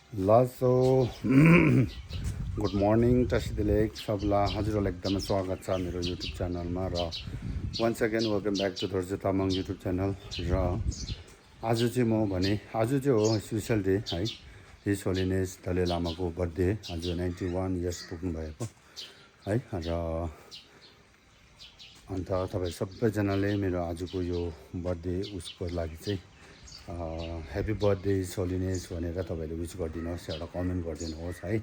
So good morning टसिदिलेक सबलाई हजुरहरूलाई एकदमै स्वागत छ मेरो युट्युब च्यानलमा र once again welcome back to Dorje Tamang YouTube channel. र आज चाहिँ आज चाहिँ हो स्पेसल डे है, हिज होलिनेस दलाई लामाको बर्थडे। आज 91 इयर्स पुग्नु भएको है। र अन्त तपाईँ सबैजनाले मेरो आजको यो बर्थडे उसको लागि चाहिँ ह्याप्पी बर्थडे होलिनेस भनेर तपाईँले विस गरिदिनुहोस्, एउटा कमेन्ट गरिदिनुहोस् है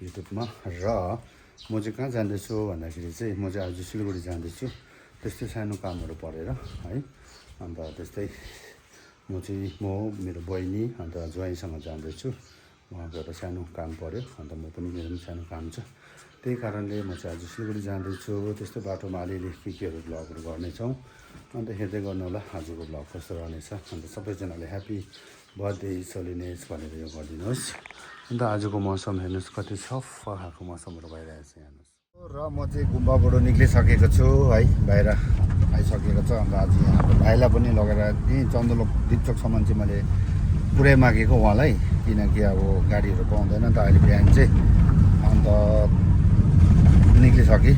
युट्युबमा। र म चाहिँ कहाँ जाँदैछु भन्दाखेरि चाहिँ म चाहिँ आज सिलगढी जाँदैछु, त्यस्तै सानो कामहरू परेर है। अन्त त्यस्तै म मेरो बहिनी अन्त ज्वाइँसँग जाँदैछु, उहाँको एउटा सानो काम पऱ्यो, अन्त म पनि मेरो पनि सानो काम छ, त्यही कारणले म चाहिँ आज सिलगढी जाँदैछु। त्यस्तो बाटोमा अलिअलि केहरू भ्लगहरू गर्नेछौँ, अन्त हेर्दै गर्नु होला आजको भ्लग कस्तो रहनेछ। अन्त सबैजनाले ह्याप्पी बर्थडे होलिनेस भनेर यो गरिदिनुहोस्। अन्त आजको मौसम हेर्नुहोस्, कति सफा खालको मौसमहरू भइरहेको छ हेर्नुहोस्। र म चाहिँ गुम्बाबाट निक्लिसकेको छु है, बाहिर आइसकेको छ। अन्त आज यहाँ भाइलाई पनि लगेर यहीँ चन्दलोक दिपचोकसम्म चाहिँ मैले पुरै मागेको उहाँलाई, किनकि अब गाडीहरू पाउँदैन नि त अहिले बिहान चाहिँ। अन्त निक्लिसकेँ,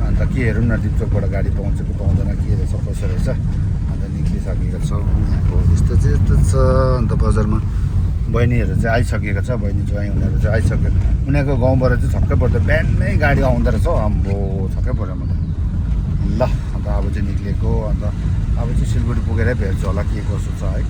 अन्त के हेरौँ न दिपचोकबाट गाडी पाउँछ कि पाउँदैन के रहेछ कसो रहेछ। अन्त निक्लिसकेको छ, यहाँको यस्तो चाहिँ यस्तो छ। अन्त बजारमा बहिनीहरू चाहिँ आइसकेको छ, बहिनी ज्वाइँ उनीहरू चाहिँ आइसक्यो। उनीहरूको गाउँबाट चाहिँ छक्कै पर्छ, बिहानै गाडी आउँदो रहेछ हौ, आम्बो छक्कै पऱ्यो म त। ल अन्त अब चाहिँ निक्लिएको, अन्त अब चाहिँ सिलगढी पुगेरै भेट्छु होला के कसो छ है।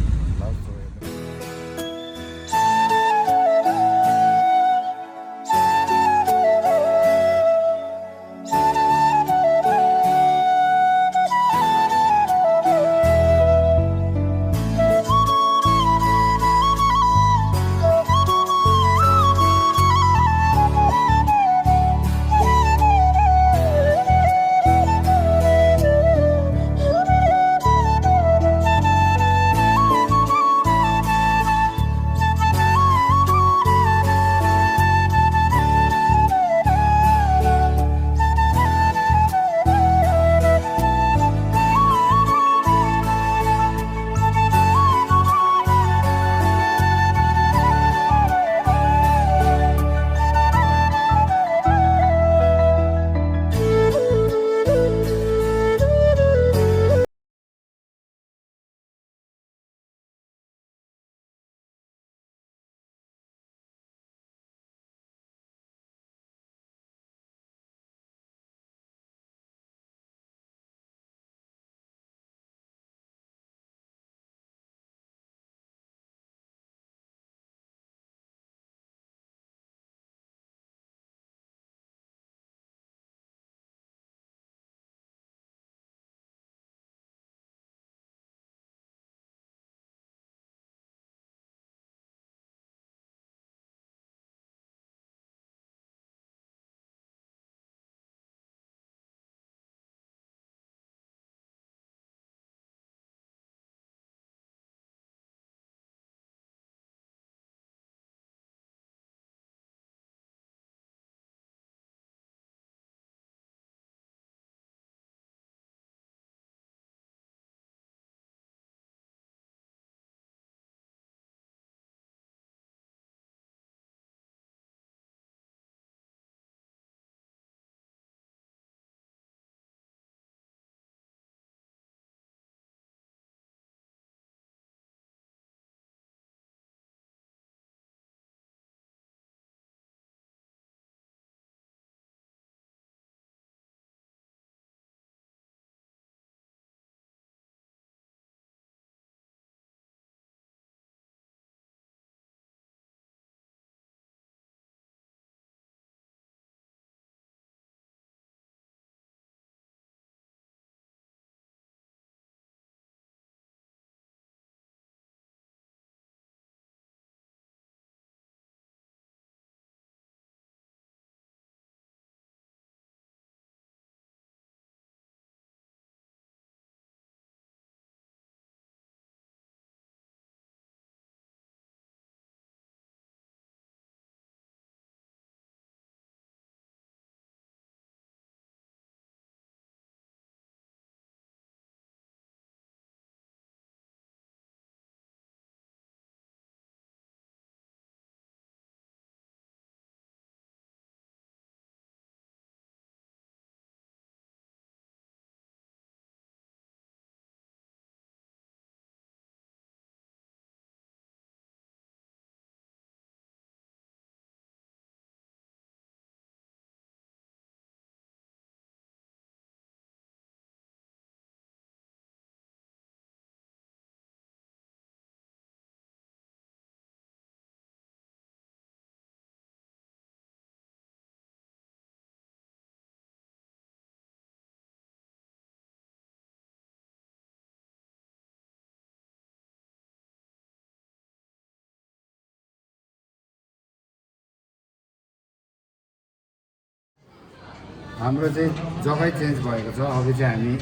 हाम्रो चाहिँ जग्गै चेन्ज भएको छ। अघि चाहिँ हामी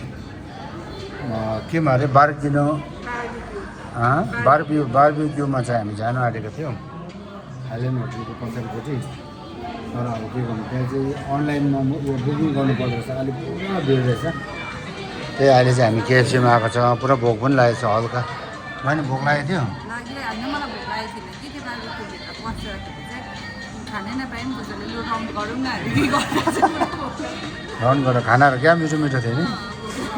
केमा अरे बारबिक्यूमा चाहिँ हामी जानु आँटेको थियौँ हाइल्यान्ड होटलको पछाडिपट्टि। तर अब के गर्नु त्यहाँ चाहिँ अनलाइनमा यो बुकिङ गर्नुपर्दो रहेछ, अहिले पुरा भिड रहेछ। त्यही अहिले चाहिँ हामी केएफसीमा आएको छ। पुरा भोक पनि लागेको छ हल्का। मैले भोक लागेको थियो राउन्ड गरेर खानाहरू क्या मिठो मिठो थियो नि।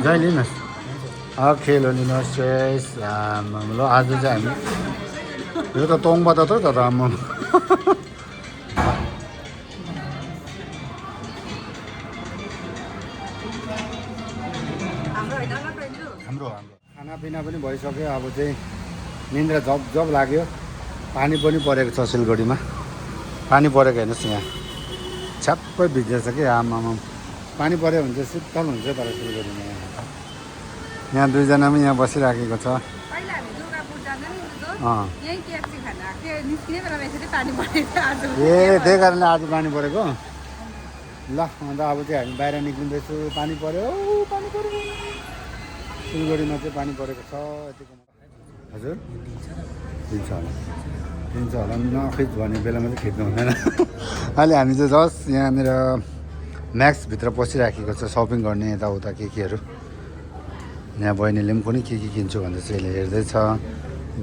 जहिले लिनुहोस् खेलो लिनुहोस् चेस। ल आज चाहिँ हामी यो त तोङबाट त तर आम्मा हाम्रो खानापिना पनि भइसक्यो। अब चाहिँ निन्द्रा जब लाग्यो। पानी पनि परेको छ सिलगढीमा। पानी परेको हेर्नुहोस् यहाँ छ्याप्पै भिजेछ कि आमामा। पानी पऱ्यो भने चाहिँ शीतल हुन्छ तर सिलगढीमा यहाँ दुईजना पनि यहाँ बसिराखेको छ। ए त्यही कारणले आज पानी परेको। ल अन्त अब चाहिँ हामी बाहिर निक्लिँदैछु। पानी पऱ्यो पानी पऱ्यो सिलगढीमा चाहिँ पानी परेको छ यतिको। हजुर दिन्छ होला नखिच भन्ने बेलामा चाहिँ खिच्नु हुँदैन। अहिले हामी चाहिँ जस्ट यहाँनिर म्याक्सभित्र पसिराखेको छ सपिङ गर्ने यताउता केहरू। यहाँ बहिनीले पनि कुनै के किन्छु भन्दा चाहिँ यसले हेर्दैछ।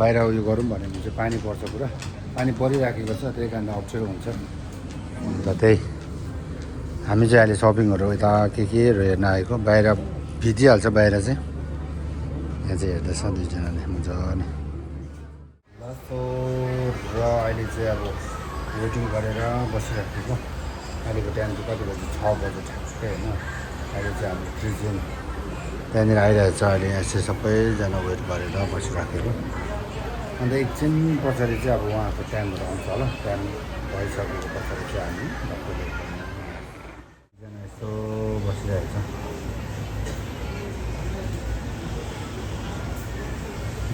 बाहिर उयो गरौँ भने चाहिँ पानी पर्छ पुरा। पानी परिराखेको छ त्यही कारण अप्ठ्यारो हुन्छ। अन्त त्यही हामी चाहिँ अहिले सपिङहरू यता केहरू हेर्न आएको। बाहिर भिजिहाल्छ बाहिर चाहिँ। यहाँ चाहिँ हेर्दैछ दुईजनाले मजाले। र अहिले चाहिँ अब वेटिङ गरेर बसिराखेको। अहिलेको टाइम चाहिँ कति बजी 6 बजी ठ्याक्कै होइन। अहिले चाहिँ हाम्रो ट्रिजिन त्यहाँनिर आइरहेको छ। अहिले यसो सबैजना वेट गरेर बसिराखेको। अन्त एकछिन पछाडि चाहिँ अब उहाँको टाइमहरू आउँछ होला। टाइम भइसकेको पछाडि चाहिँ हामी डक्टरले एकजना यसो बसिरहेको छ।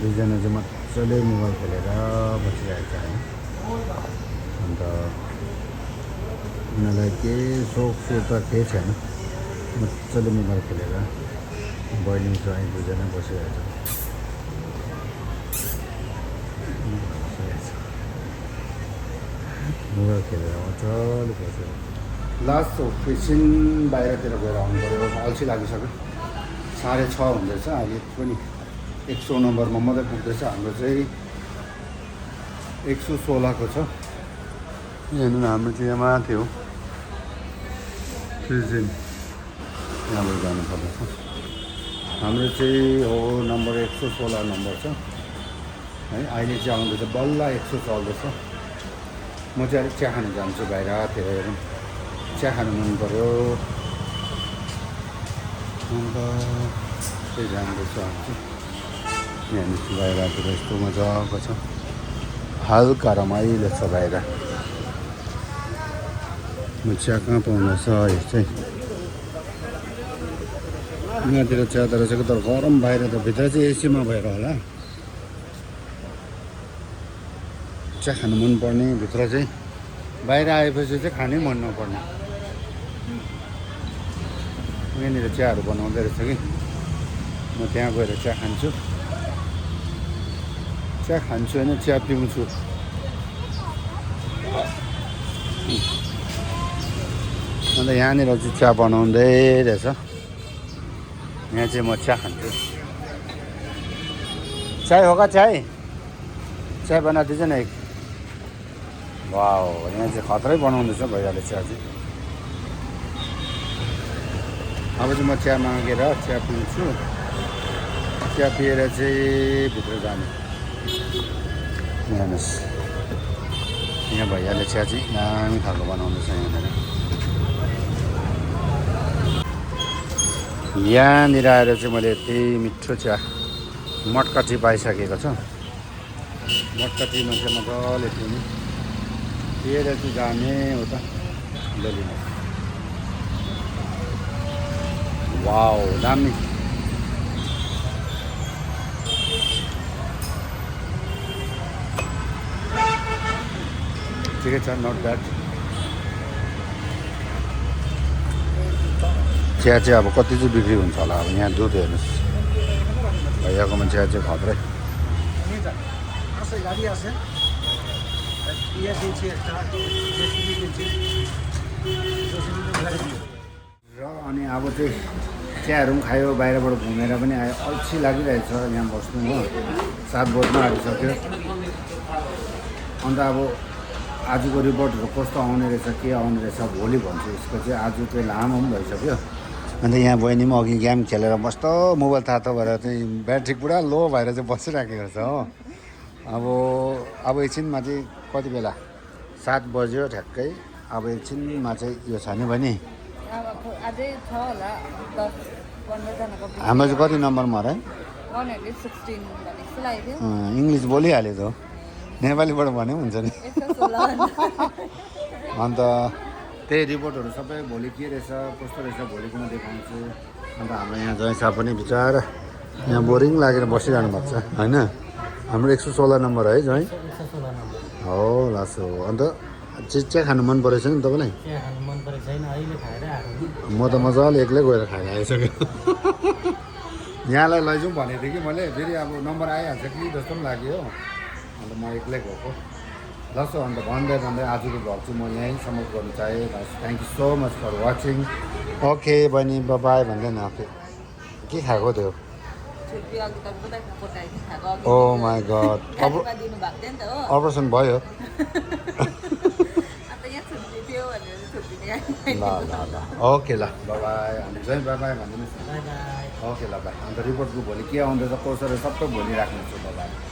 दुईजना चाहिँ मजाले मोबाइल खेलेर बसिरहेको छ होइन। अन्त उनीहरूलाई केही सोख त केही छैन। मजाले मोबाइल खेलेर बहिनी चाहिँ दुईजना बसिरहेको छ। मोबाइल खेलेर मजाले बसेर लास्ट एकछिन बाहिरतिर गएर आउनु पऱ्यो। अल्छी लागिसक्यो। 6:30 हुँदैछ। अहिले पनि 100 नम्बरमा मात्रै पुग्दैछ। हाम्रो चाहिँ 116 को छ। हेर्नु न हाम्रो चाहिँ यहाँ माथि हो ट्रिजिन। यहाँबाट जानु पर्दैछ। हाम्रो चाहिँ हो नम्बर 116 नम्बर छ है। अहिले चाहिँ आउँदैछ बल्ल 100 चल्दैछ। म चाहिँ अलिक चिया खानु जान्छु बाहिरतिर। हेरौँ चिया खानु मन पऱ्यो। अन्त त्यही जाँदैछु हामी चाहिँ। यहाँनिर बाहिरतिर यस्तो मजाको छ। हल्का रमाइलो छ बाहिर। म चिया कहाँ पाउनुहोस् यो चाहिँ यहाँतिर चिया त रहेछ तर गरम। बाहिर त भित्र चाहिँ एसीमा भएर होला। चिया खानु मनपर्ने भित्र चाहिँ बाहिर आएपछि चाहिँ खानै मन नपर्ने। यहाँनिर चियाहरू बनाउँदै रहेछ कि म त्यहाँ गएर चिया खान्छु। चिया खान्छु होइन चिया पिउँछु। अन्त यहाँनिर चाहिँ चिया बनाउँदै रहेछ। यहाँ चाहिँ म चिया खान्छु। चाय होगा चाय चाय बना दीजिए न एक। वाह यहाँ चाहिँ खतरै बनाउँदैछ भइहाल्यो चिया चाहिँ। अब चाहिँ म चिया मागेर चिया पिउँछु। चिया पिएर चाहिँ भित्र जाने। हेर्नुहोस् यहाँ भइहाल्यो चिया चाहिँ दामी खालको बनाउँदैछ यहाँनिर। यहाँनिर आएर चाहिँ मैले यति मिठो चिया मटका टी पाइसकेको छ। मटका टीमा चाहिँ मजाले पिउने। पिएर चाहिँ जाने हो त लिनु। वाउ दामी। ठिकै छ नट ब्याड। चिया चाहिँ अब कति चाहिँ बिक्री हुन्छ होला अब यहाँ दुध हेर्नुहोस् भैयाकोमा चिया चाहिँ खत्रै र अनि अब चाहिँ चियाहरू पनि खायो बाहिरबाट घुमेर पनि आयो अल्छी लागिरहेछ यहाँ बस्नु हो 7 बज्न आइसक्यो अन्त अब आजको रिपोर्टहरू कस्तो आउने रहेछ के आउने रहेछ भोलि भन्छु यसको चाहिँ आज चाहिँ लामो पनि भइसक्यो अन्त यहाँ बहिनी पनि अघि गेम खेलेर मस्त मोबाइल तातो भएर चाहिँ ब्याट्री पुरा लो भएर चाहिँ बसिराखेको छ हो अब एकछिनमा चाहिँ कति बेला 7 बज्यो ठ्याक्कै अब एकछिनमा चाहिँ यो छ नि बहिनी हाम्रो चाहिँ कति नम्बरमा हरायो इङ्ग्लिस बोलिहाल्यो त नेपालीबाट भने हुन्छ नि अन्त त्यही रिपोर्टहरू सबै भोलि के रहेछ कस्तो रहेछ भोलिको म देखाउँछु अन्त हाम्रो यहाँ जय साहब पनि विचार यहाँ बोरिङ लागेर बसिरहनु भएको छ होइन हाम्रो 116 नम्बर है जय हो लासो अन्त चिया खानु मन परेको छैन तपाईँलाई म त मजाले एक्लै गएर खाएर आइसक्यो यहाँलाई लैजाउँ भनेको थिएँ कि मैले फेरि अब नम्बर आइहाल्छ कि जस्तो पनि लाग्यो हो अन्त म एक्लै गएको जस्तो अन्त भन्दै आजको भ्लग चाहिँ म यहीँ समाप्त गर्नु चाहेँ thank you so much for watching okay बहिनी बाई भन्दैन ओके के खाएको त्यो ओ माई गड अपरेसन भयो ल ओके ल बाई हामी चाहिँ बाई भनिदिनुहोस् न ओके ल बाई अन्त रिपोर्टको भोलि के आउँदैछ कसरी सबै भोलि राख्नेछु बाई